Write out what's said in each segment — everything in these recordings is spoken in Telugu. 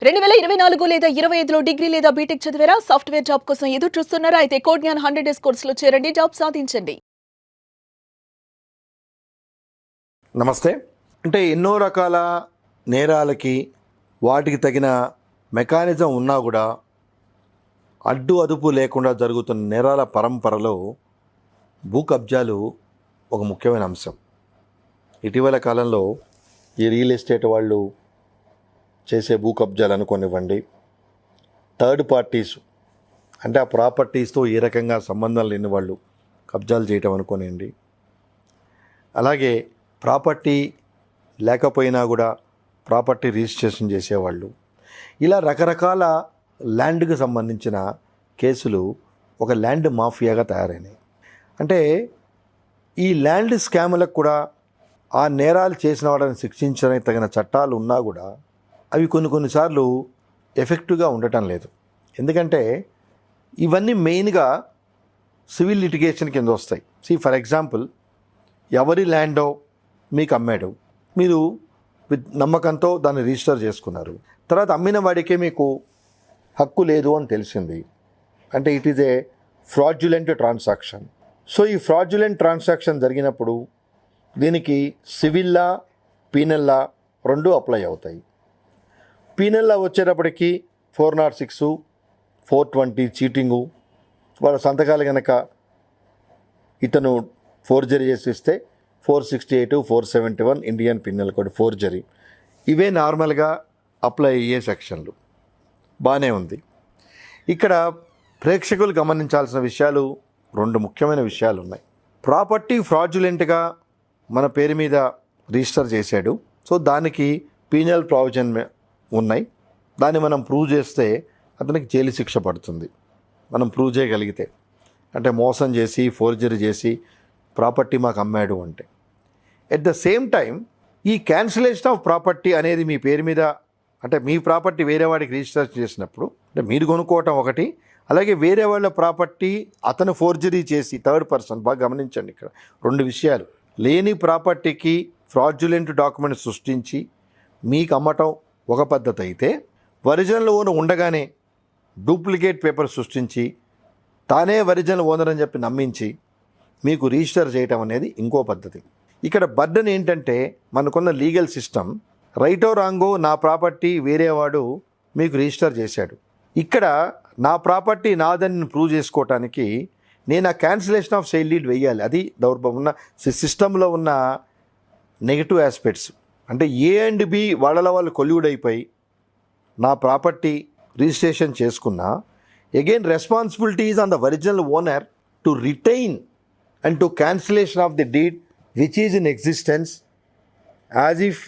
2024 లేదా 25లో డిగ్రీ లేదా బీటెక్ చదివారా? సాఫ్ట్‌వేర్ జాబ్ కోసం ఎదురు చూస్తున్నారా? అయితే కోడ్ జ్ఞాన్ 100 డేస్ కోర్సులో చేరండి. జాబ్ సాధించండి. నమస్తే. అంటే ఎన్నో రకాల నేరాలకి వాటికి తగిన మెకానిజం ఉన్నా కూడా అడ్డు అదుపు లేకుండా జరుగుతున్న నేరాల పరంపరలో భూ కబ్జాలు ఒక ముఖ్యమైన అంశం. ఇటీవల కాలంలో ఈ రియల్ ఎస్టేట్ వాళ్ళు చేసే భూ కబ్జాలు అనుకోనివ్వండి, థర్డ్ పార్టీస్ అంటే ఆ ప్రాపర్టీస్తో ఏ రకంగా సంబంధం లేని వాళ్ళు కబ్జాలు చేయటం అనుకోనివ్వండి, అలాగే ప్రాపర్టీ లేకపోయినా కూడా ప్రాపర్టీ రిజిస్ట్రేషన్ చేసేవాళ్ళు, ఇలా రకరకాల ల్యాండ్కి సంబంధించిన కేసులు ఒక ల్యాండ్ మాఫియాగా తయారైనాయి. అంటే ఈ ల్యాండ్ స్కాములకు కూడా ఆ నేరాలు చేసిన వాళ్ళని శిక్షించడానికి తగిన చట్టాలు ఉన్నా కూడా అవి కొన్నిసార్లు ఎఫెక్టివ్గా ఉండటం లేదు. ఎందుకంటే ఇవన్నీ మెయిన్గా సివిల్ లిటిగేషన్ కింద వస్తాయి. ఫర్ ఎగ్జాంపుల్, ఎవరి ల్యాండో మీకు అమ్మాడు, మీరు నమ్మకంతో దాన్ని రిజిస్టర్ చేసుకున్నారు, తర్వాత అమ్మిన వాడికే మీకు హక్కు లేదు అని తెలిసింది, అంటే it is a fraudulent transaction. So ఈ ఫ్రాడ్యులెంట్ ట్రాన్సాక్షన్ జరిగినప్పుడు దీనికి సివిల్ లా, పీనల్ లా రెండు అప్లై అవుతాయి. పీనల్ లా వచ్చేటప్పటికి 406, 420 చీటింగు, వాళ్ళ సంతకాలు కనుక ఇతను ఫోర్జరీ చేసి ఇస్తే 468, 471 ఇండియన్ పీనల్ కోడ్ ఫోర్జరీ. ఇవే నార్మల్గా అప్లై అయ్యే సెక్షన్లు. బాగానే ఉంది. ఇక్కడ ప్రేక్షకులు గమనించాల్సిన విషయాలు, రెండు ముఖ్యమైన విషయాలు ఉన్నాయి. ప్రాపర్టీ ఫ్రాడ్యులెంట్గా మన పేరు మీద రిజిస్టర్ చేశాడు, సో దానికి పీనల్ ప్రావిజన్ ఉన్నాయి. దాన్ని మనం ప్రూవ్ చేస్తే అతనికి జైలు శిక్ష పడుతుంది, మనం ప్రూవ్ చేయగలిగితే. అంటే మోసం చేసి, ఫోర్జరీ చేసి ప్రాపర్టీ మాకు అమ్మాడు అంటే. ఎట్ ద సేమ్ టైం ఈ క్యాన్సిలేషన్ ఆఫ్ ప్రాపర్టీ అనేది మీ పేరు మీద, అంటే మీ ప్రాపర్టీ వేరే వాడికి రిజిస్టర్ చేసినప్పుడు, అంటే మీరు కొనుక్కోవటం ఒకటి, అలాగే వేరే వాళ్ళ ప్రాపర్టీ అతను ఫోర్జరీ చేసి థర్డ్ పర్సన్. బాగా గమనించండి, ఇక్కడ రెండు విషయాలు. లేని ప్రాపర్టీకి ఫ్రాడ్యులెంట్ డాక్యుమెంట్ సృష్టించి మీకు అమ్మటం ఒక పద్ధతి అయితే, ఒరిజినల్ ఓనర్ ఉండగానే డూప్లికేట్ పేపర్ సృష్టించి తానే ఒరిజినల్ ఓనర్ అని చెప్పి నమ్మించి మీకు రిజిస్టర్ చేయటం అనేది ఇంకో పద్ధతి. ఇక్కడ బర్డన్ ఏంటంటే, మనకున్న లీగల్ సిస్టమ్ రైటో రాంగో నా ప్రాపర్టీ వేరేవాడు మీకు రిజిస్టర్ చేశాడు, ఇక్కడ నా ప్రాపర్టీ నాదని ప్రూవ్ చేసుకోవటానికి నేను ఆ క్యాన్సిలేషన్ ఆఫ్ సేల్ డీడ్ వేయాలి. అది దౌర్భాగ్యం ఉన్న సిస్టంలో ఉన్న నెగటివ్ ఆస్పెక్ట్స్. అంటే ఏ అండ్ బి వాళ్ళ వాళ్ళు కొల్యూడ్ అయిపోయి నా ప్రాపర్టీ రిజిస్ట్రేషన్ చేసుకున్నా, again responsibility is on the original owner to retain and to cancellation of the deed which is in existence as if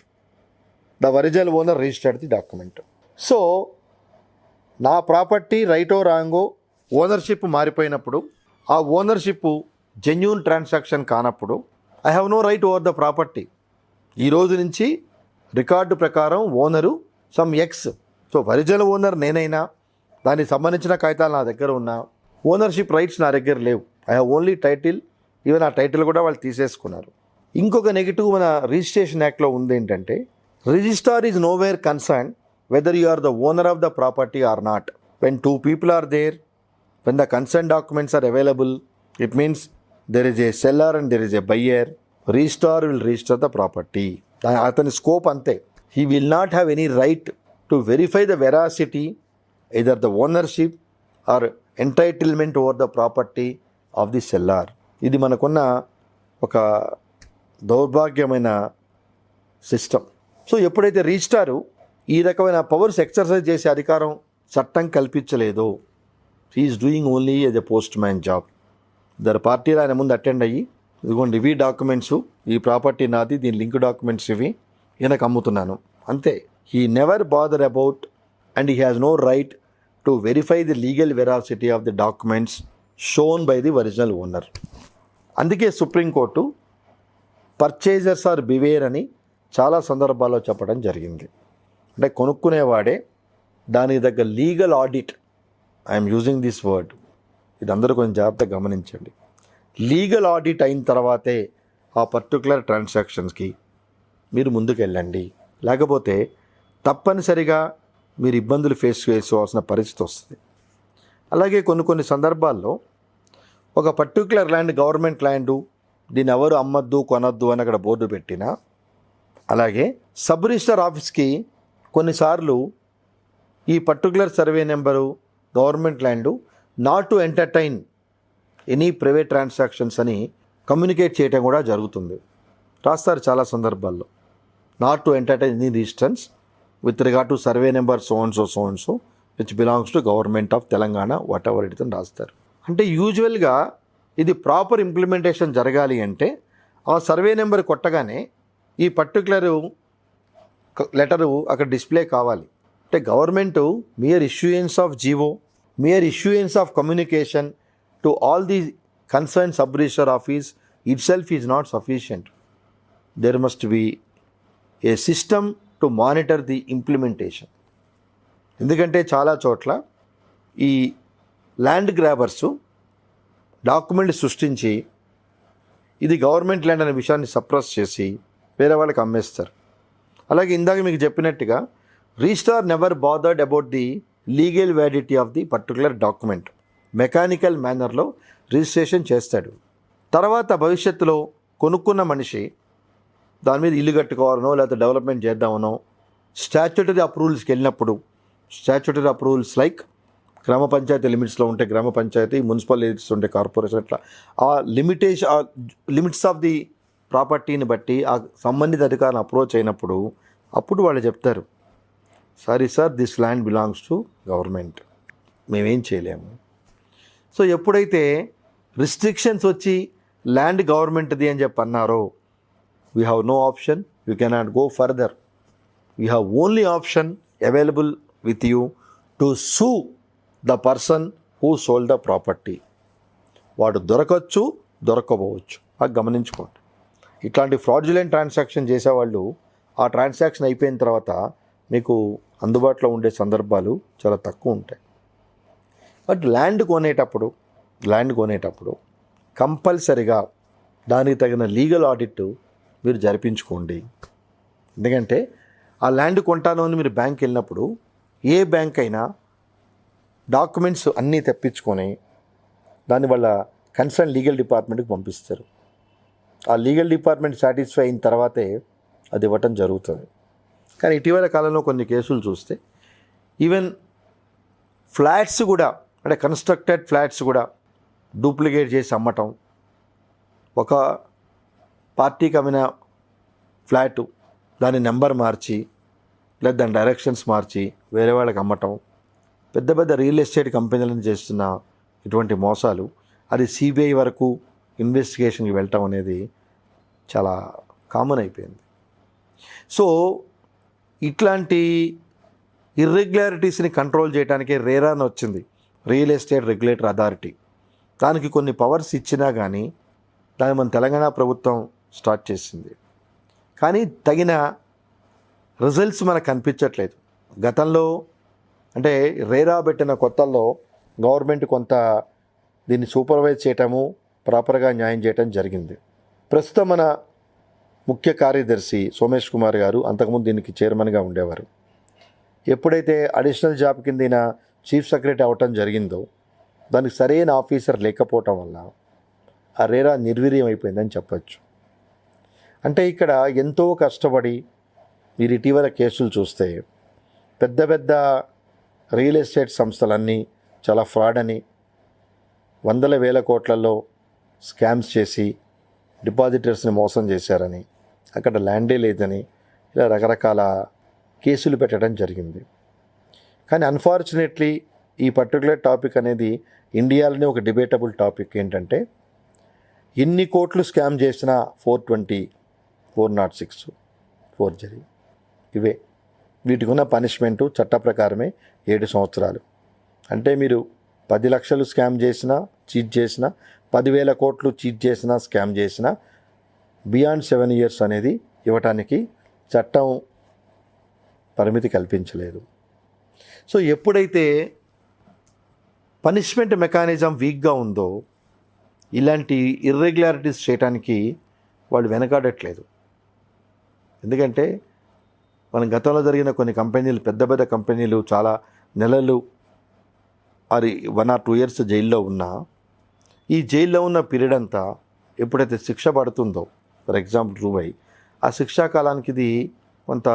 the original owner registered the document. So నా ప్రాపర్టీ రైటో రాంగో ఓనర్షిప్ మారిపోయినప్పుడు, ఆ ఓనర్షిప్ జెన్యూన్ ట్రాన్సాక్షన్ కానప్పుడు I have no right over the property. ఈ రోజు నుంచి రికార్డు ప్రకారం owner some X. So original owner నేనైనా దానికి సంబంధించిన కాగితాలు నా దగ్గర ఉన్నా, ఓనర్షిప్ రైట్స్ నా దగ్గర లేవు. I have only title. Even ఆ టైటిల్ కూడా వాళ్ళు తీసేసుకున్నారు. ఇంకొక నెగిటివ్ మన రిజిస్ట్రేషన్ యాక్ట్లో ఉంది ఏంటంటే, registrar is nowhere concern whether you are the owner of the property or not. When two people are there, when the consent documents are available, it means there is a seller and there is a buyer. Registrar will register the property. Athani scope ante. He will not have any right to verify the veracity, either the ownership or entitlement over the property of the seller. ఇది మనకున్న ఒక దౌర్భాగ్యమైన సిస్టమ్. సో ఎప్పుడైతే రిజిస్ట్రారు ఈ రకమైన పవర్స్ ఎక్సర్సైజ్ చేసే అధికారం చట్టం కల్పించలేదు, he's doing only as a post man job. ఇద్దరు పార్టీలు ఆయన ముందు అటెండ్ అయ్యి, ఇదిగోండి ఇవి డాక్యుమెంట్స్, ఈ ప్రాపర్టీ నాది, దీని లింక్ డాక్యుమెంట్స్ ఇవి, ఈయనకు అమ్ముతున్నాను అంతే. He never bother about and he has no right to verify the legal veracity of the documents shown by the original owner. అందుకే సుప్రీంకోర్టు పర్చేజర్స్ ఆర్ బివేర్ అని చాలా సందర్భాల్లో చెప్పడం జరిగింది. అంటే కొనుక్కునేవాడే దానికి దగ్గర legal audit, I'm using this word, ఇది అందరూ కొంచెం జాగ్రత్తగా గమనించండి. లీగల్ ఆడిట్ అయిన తర్వాతే ఆ పర్టికులర్ ట్రాన్సాక్షన్స్కి మీరు ముందుకు వెళ్ళండి. లేకపోతే తప్పనిసరిగా మీరు ఇబ్బందులు ఫేస్ చేసుకోవాల్సిన పరిస్థితి వస్తుంది. అలాగే కొన్ని సందర్భాల్లో ఒక పర్టికులర్ ల్యాండ్ గవర్నమెంట్ ల్యాండు, దీన్ని ఎవరు అమ్మద్దు కొనద్దు అని అక్కడ బోర్డు పెట్టినా, అలాగే సబ్ రిజిస్టర్ ఆఫీస్కి కొన్నిసార్లు ఈ particular survey number government land not to entertain any private transactions అని కమ్యూనికేట్ చేయటం కూడా జరుగుతుంది. రాస్తారు చాలా సందర్భాల్లో, not to entertain any రిజిస్టెన్స్ with regard to survey number so and so which belongs to government of Telangana what ever it అని రాస్తారు. అంటే యూజువల్గా ఇది ప్రాపర్ ఇంప్లిమెంటేషన్ జరగాలి అంటే ఆ సర్వే నెంబర్ కొట్టగానే ఈ పర్టికులర్ లెటరు అక్కడ డిస్ప్లే కావాలి. అంటే government mere issuance of GO, mere issuance of communication to all the concern sub register office itself is not sufficient. There must be a system to monitor the implementation. ఎందుకంటే చాలా చోట్ల ఈ ల్యాండ్ గ్రాబర్సు డాక్యుమెంట్ సృష్టించి ఇది గవర్నమెంట్ ల్యాండ్ అనే విషయాన్ని సప్రెస్ చేసి వేరే వాళ్ళకి అమ్మేస్తారు. అలాగే ఇందాక మీకు చెప్పినట్టుగా registrar never bothered about the legal validity of the particular document. Mechanical మేనర్లో రిజిస్ట్రేషన్ చేస్తాడు. తర్వాత భవిష్యత్తులో కొనుక్కున్న మనిషి దాని మీద ఇల్లు కట్టుకోవాలనో లేకపోతే డెవలప్మెంట్ చేద్దామనో స్టాట్యూటరీ అప్రూవల్స్కి వెళ్ళినప్పుడు, స్టాట్యూటరీ అప్రూవల్స్ లైక్ గ్రామ పంచాయతీ లిమిట్స్లో ఉంటే గ్రామ పంచాయతీ, మున్సిపల్ లిమిట్స్ ఉంటే కార్పొరేషన్, అట్లా ఆ లిమిట్స్ ఆఫ్ ది ప్రాపర్టీని బట్టి ఆ సంబంధిత అధికారులను అప్రోచ్ అయినప్పుడు అప్పుడు వాళ్ళు చెప్తారు, sorry sir this land belongs to government, మేమేం చేయలేము. సో ఎప్పుడైతే రిస్ట్రిక్షన్స్ వచ్చి ల్యాండ్ గవర్నమెంట్ది అని చెప్పి అన్నారో, we have no option, you cannot go further. You have only option available with you to sue the person who sold the property. వాడు దొరకచ్చు, దొరకకపోవచ్చు, అది గమనించుకోండి. ఇట్లాంటి ఫ్రాడ్యులెంట్ ట్రాన్సాక్షన్ చేసేవాళ్ళు ఆ ట్రాన్సాక్షన్ అయిపోయిన తర్వాత మీకు అందుబాటులో ఉండే సందర్భాలు చాలా తక్కువ ఉంటాయి. బట్ ల్యాండ్ కొనేటప్పుడు కంపల్సరిగా దానికి తగిన లీగల్ ఆడిట్ మీరు జరిపించుకోండి. ఎందుకంటే ఆ ల్యాండ్ కొంటాను అని మీరు బ్యాంక్ వెళ్ళినప్పుడు ఏ బ్యాంక్ అయినా డాక్యుమెంట్స్ అన్నీ తెప్పించుకొని దాన్ని వాళ్ళ కన్సర్న్ లీగల్ డిపార్ట్మెంట్కి పంపిస్తారు. ఆ లీగల్ డిపార్ట్మెంట్ సాటిస్ఫై అయిన తర్వాతే అది ఇవ్వటం జరుగుతుంది. కానీ ఇటీవల కాలంలో కొన్ని కేసులు చూస్తే ఈవెన్ ఫ్లాట్స్ కూడా, అంటే కన్స్ట్రక్టెడ్ ఫ్లాట్స్ కూడా డూప్లికేట్ చేసి అమ్మటం, ఒక పార్టీకి అమ్మిన ఫ్లాటు దాని నెంబర్ మార్చి లేదా దాని డైరెక్షన్స్ మార్చి వేరే వాళ్ళకి అమ్మటం, పెద్ద పెద్ద రియల్ ఎస్టేట్ కంపెనీలను చేస్తున్న ఇటువంటి మోసాలు, అది సిబిఐ వరకు ఇన్వెస్టిగేషన్కి వెళ్ళటం అనేది చాలా కామన్ అయిపోయింది. సో ఇట్లాంటి ఇర్రెగ్యులారిటీస్ని కంట్రోల్ చేయడానికే రేరా అని వచ్చింది, రియల్ ఎస్టేట్ రెగ్యులేటర్ అథారిటీ. దానికి కొన్ని పవర్స్ ఇచ్చినా కానీ దాన్ని మన తెలంగాణ ప్రభుత్వం స్టార్ట్ చేసింది. కానీ తగిన రిజల్ట్స్ మనకు కనిపించట్లేదు. గతంలో అంటే రేరా పెట్టిన కొత్తల్లో గవర్నమెంట్ కొంత దీన్ని సూపర్వైజ్ చేయటము, ప్రాపర్గా న్యాయం చేయటం జరిగింది. ప్రస్తుతం మన ముఖ్య కార్యదర్శి సోమేష్ కుమార్ గారు అంతకుముందు దీనికి చైర్మన్గా ఉండేవారు. ఎప్పుడైతే అడిషనల్ జాబ్ కింద చీఫ్ సెక్రటరీ అవ్వటం జరిగిందో దానికి సరైన ఆఫీసర్ లేకపోవటం వల్ల ఆ రేరా నిర్వీర్యం అయిపోయిందని చెప్పచ్చు. అంటే ఇక్కడ ఎంతో కష్టపడి మీరు ఇటీవల కేసులు చూస్తే పెద్ద పెద్ద రియల్ ఎస్టేట్ సంస్థలన్నీ చాలా ఫ్రాడ్ అని, వందల వేల కోట్లలో స్కామ్స్ చేసి డిపాజిటర్స్ని మోసం చేశారని, అక్కడ ల్యాండే లేదని ఇలా రకరకాల కేసులు పెట్టడం జరిగింది. కానీ అన్ఫార్చునేట్లీ ఈ పర్టికులర్ టాపిక్ అనేది ఇండియాలోనే ఒక డిబేటబుల్ టాపిక్. ఏంటంటే ఎన్ని కోట్లు స్కామ్ చేసినా 420, 406 ఫోర్జరీ ఇవే. వీటికి ఉన్న పనిష్మెంటు చట్ట ప్రకారమే 7 సంవత్సరాలు. అంటే మీరు 10 లక్షలు స్కామ్ చేసినా, చీట్ చేసినా, 10,000 కోట్లు చీట్ చేసినా, స్కామ్ చేసినా బియాండ్ 7 years అనేది ఇవ్వటానికి చట్టం పరిమితి కల్పించలేదు. సో ఎప్పుడైతే పనిష్మెంట్ మెకానిజం వీక్గా ఉందో ఇలాంటి ఇర్రెగ్యులారిటీస్ చేయడానికి వాళ్ళు వెనకాడట్లేదు. ఎందుకంటే మన గతంలో జరిగిన కొన్ని కంపెనీలు, పెద్ద పెద్ద కంపెనీలు చాలా నెలలు అది 1 or 2 years జైల్లో ఉన్నా, ఈ జైల్లో ఉన్న పీరియడ్ అంతా ఎప్పుడైతే శిక్ష పడుతుందో, ఫర్ ఎగ్జాంపుల్ ప్రూవ్ అయ్యి, ఆ శిక్షా కాలానికి ఇది కొంత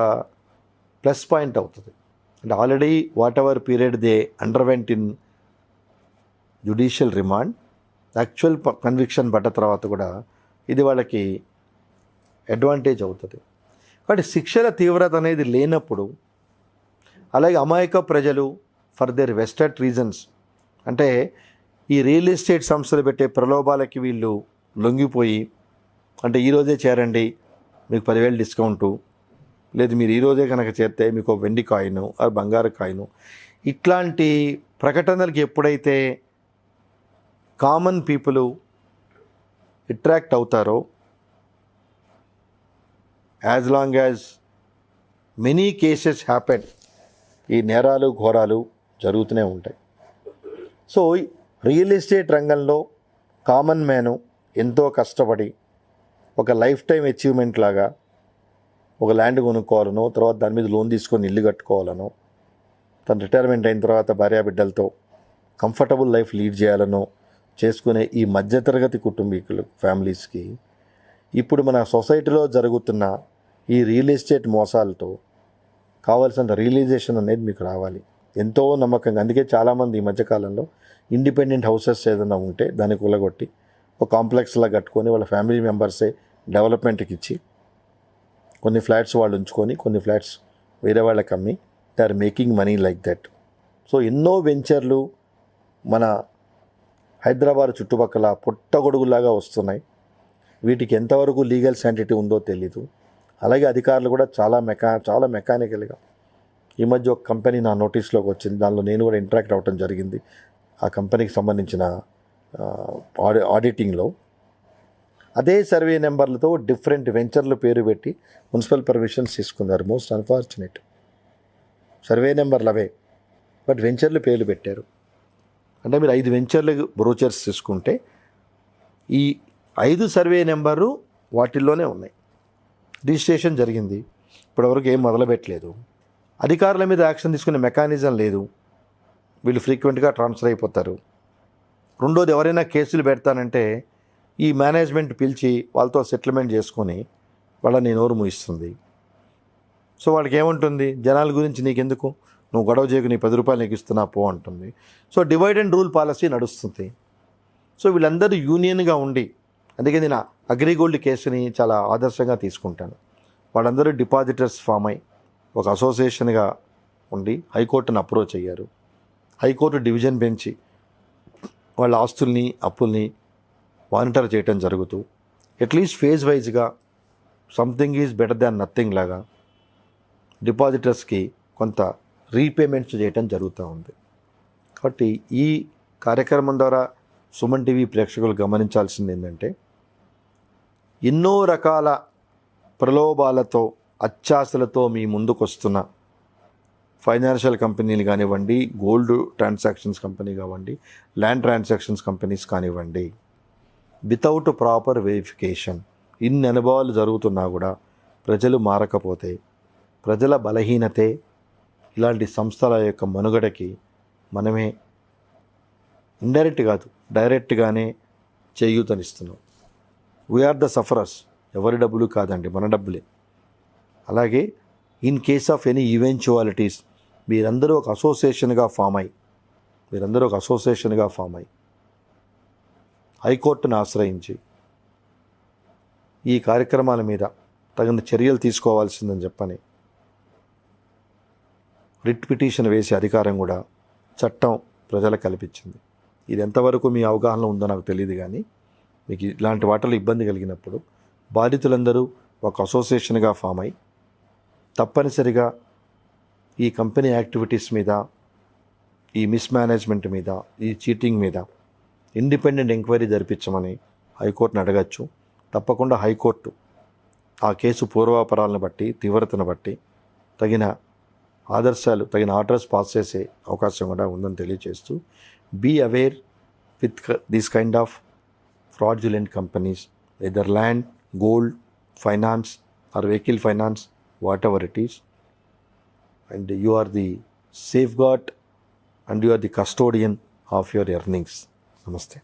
ప్లస్ పాయింట్ అవుతుంది. అంటే already what ever period they underwent in judicial remand, actual conviction పడ్డ తర్వాత కూడా ఇది వాళ్ళకి అడ్వాంటేజ్ అవుతుంది. కాబట్టి శిక్షల తీవ్రత అనేది లేనప్పుడు, అలాగే అమాయక ప్రజలు ఫర్ దేర్ వెస్టెడ్ రీజన్స్, అంటే ఈ రియల్ ఎస్టేట్ సంస్థలు పెట్టే ప్రలోభాలకి వీళ్ళు లొంగిపోయి, అంటే ఈరోజే చేరండి మీకు 10,000 డిస్కౌంటు, లేదు మీరు ఈరోజే కనుక చేరితే మీకు వెండి కాయిను ఆ బంగారు కాయిను, ఇట్లాంటి ప్రకటనలకి ఎప్పుడైతే కామన్ పీపుల్ అట్రాక్ట్ అవుతారో, as long as many cases happen, ఈ నేరాలు ఘోరాలు జరుగుతూనే ఉంటాయి. సో రియల్ ఎస్టేట్ రంగంలో కామన్ మ్యాను ఎంతో కష్టపడి ఒక లైఫ్ టైం అచీవ్మెంట్ లాగా ఒక ల్యాండ్ కొనుక్కోవాలనో, తర్వాత దాని మీద లోన్ తీసుకొని ఇల్లు కట్టుకోవాలనో, తన రిటైర్మెంట్ అయిన తర్వాత భార్యాబిడ్డలతో కంఫర్టబుల్ లైఫ్ లీడ్ చేయాలనో చేసుకునే ఈ మధ్యతరగతి కుటుంబీకులు ఫ్యామిలీస్కి ఇప్పుడు మన సొసైటీలో జరుగుతున్న ఈ రియల్ ఎస్టేట్ మోసాలతో కావాల్సిన రియలైజేషన్ అనేది మీకు రావాలి. ఎంతో నమ్మకంగా, అందుకే చాలామంది ఈ మధ్యకాలంలో ఇండిపెండెంట్ హౌసెస్ ఏదైనా ఉంటే దాన్ని కూలగొట్టి ఒక కాంప్లెక్స్లా కట్టుకొని వాళ్ళ ఫ్యామిలీ మెంబర్సే డెవలప్మెంట్కి ఇచ్చి కొన్ని ఫ్లాట్స్ వాళ్ళు ఉంచుకొని కొన్ని ఫ్లాట్స్ వేరే వాళ్ళకి అమ్మి they are making money like that. So ఎన్నో వెంచర్లు మన హైదరాబాద్ చుట్టుపక్కల పుట్టగొడుగులాగా వస్తున్నాయి. వీటికి ఎంతవరకు లీగల్ శాంటిటీ ఉందో తెలీదు. అలాగే అధికారులు కూడా చాలా మెకానికల్గా, ఈ మధ్య ఒక కంపెనీ నా నోటీస్లోకి వచ్చింది, దానిలో నేను కూడా ఇంటరాక్ట్ అవ్వటం జరిగింది. ఆ కంపెనీకి సంబంధించిన ఆడిటింగ్లో అదే సర్వే నెంబర్లతో డిఫరెంట్ వెంచర్లు పేరు పెట్టి మున్సిపల్ పర్మిషన్స్ తీసుకున్నారు. Most unfortunate. సర్వే నెంబర్లు అవే, బట్ వెంచర్లు పేర్లు పెట్టారు. అంటే మీరు 5 వెంచర్లు బ్రోచర్స్ తీసుకుంటే ఈ 5 సర్వే నెంబరు వాటిల్లోనే ఉన్నాయి. రిజిస్ట్రేషన్ జరిగింది, ఇప్పటివరకు ఏం మొదలుపెట్టలేదు. అధికారుల మీద యాక్షన్ తీసుకునే మెకానిజం లేదు. వీళ్ళు ఫ్రీక్వెంట్గా ట్రాన్స్ఫర్ అయిపోతారు. రెండోది, ఎవరైనా కేసులు పెడతానంటే ఈ మేనేజ్మెంట్ పిలిచి వాళ్ళతో సెటిల్మెంట్ చేసుకొని వాళ్ళని నోరు మూయిస్తుంది. సో వాళ్ళకి ఏముంటుంది, జనాల గురించి నీకెందుకు, నువ్వు గొడవ చేయకు, నీ 10 రూపాయలు నీకు ఇస్తున్నా పో అంటుంది. So divide and rule policy నడుస్తుంది. సో వీళ్ళందరూ యూనియన్గా ఉండి, అందుకే నేను అగ్రిగోల్డ్ కేసుని చాలా ఆదర్శంగా తీసుకుంటాను. వాళ్ళందరూ డిపాజిటర్స్ ఫామ్ అయ్యి ఒక అసోసియేషన్గా ఉండి హైకోర్టును అప్రోచ్ అయ్యారు. హైకోర్టు డివిజన్ బెంచ్ వాళ్ళ ఆస్తుల్ని అప్పుల్ని మానిటర్ చేయటం జరుగుతూ, అట్లీస్ట్ ఫేజ్ వైజ్గా something is better than nothing లాగా డిపాజిటర్స్కి కొంత రీపేమెంట్స్ చేయటం జరుగుతూ ఉంది. కాబట్టి ఈ కార్యక్రమం ద్వారా సుమన్ టీవీ ప్రేక్షకులు గమనించాల్సింది ఏంటంటే, ఎన్నో రకాల ప్రలోభాలతో అత్యాశలతో మీ ముందుకు వస్తున్న ఫైనాన్షియల్ కంపెనీలు కానివ్వండి, గోల్డ్ ట్రాన్సాక్షన్స్ కంపెనీ కానివ్వండి, ల్యాండ్ ట్రాన్సాక్షన్స్ కంపెనీస్ కానివ్వండి, వితౌట్ ప్రాపర్ వెరిఫికేషన్ ఇన్ని అనుభవాలు జరుగుతున్నా కూడా ప్రజలు మారకపోతే, ప్రజల బలహీనతే ఇలాంటి సంస్థల యొక్క మనుగడకి మనమే ఇండైరెక్ట్ కాదు డైరెక్ట్గానే చేయూతనిస్తున్నాం. We are the sufferers. ఎవరి డబ్బులు కాదండి, మన డబ్బులే. అలాగే ఇన్ కేస్ ఆఫ్ ఎనీ ఈవెంచువాలిటీస్ మీరందరూ ఒక అసోసియేషన్గా ఫామ్ అయ్యి హైకోర్టును ఆశ్రయించి ఈ కార్యక్రమాల మీద తగిన చర్యలు తీసుకోవాల్సిందని చెప్పని రిట్ పిటిషన్ వేసే అధికారం కూడా చట్టం ప్రజలకు కల్పించింది. ఇది ఎంతవరకు మీ అవగాహన ఉందో నాకు తెలియదు, కానీ మీకు ఇలాంటి వాటిలో ఇబ్బంది కలిగినప్పుడు బాధితులందరూ ఒక అసోసియేషన్గా ఫామ్ అయ్యి తప్పనిసరిగా ఈ కంపెనీ యాక్టివిటీస్ మీద, ఈ మిస్మేనేజ్మెంట్ మీద, ఈ చీటింగ్ మీద ఇండిపెండెంట్ ఎంక్వైరీ జరిపించమని హైకోర్టును అడగచ్చు. తప్పకుండా హైకోర్టు ఆ కేసు పూర్వాపరాలను బట్టి, తీవ్రతను బట్టి తగిన ఆర్డర్స్ పాస్ చేసే అవకాశం కూడా ఉందని తెలియజేస్తూ, be aware with this kind of fraudulent companies, either land, gold, finance or vehicle finance, whatever it is. And you are the safeguard and you are the custodian of your earnings. నమస్తే.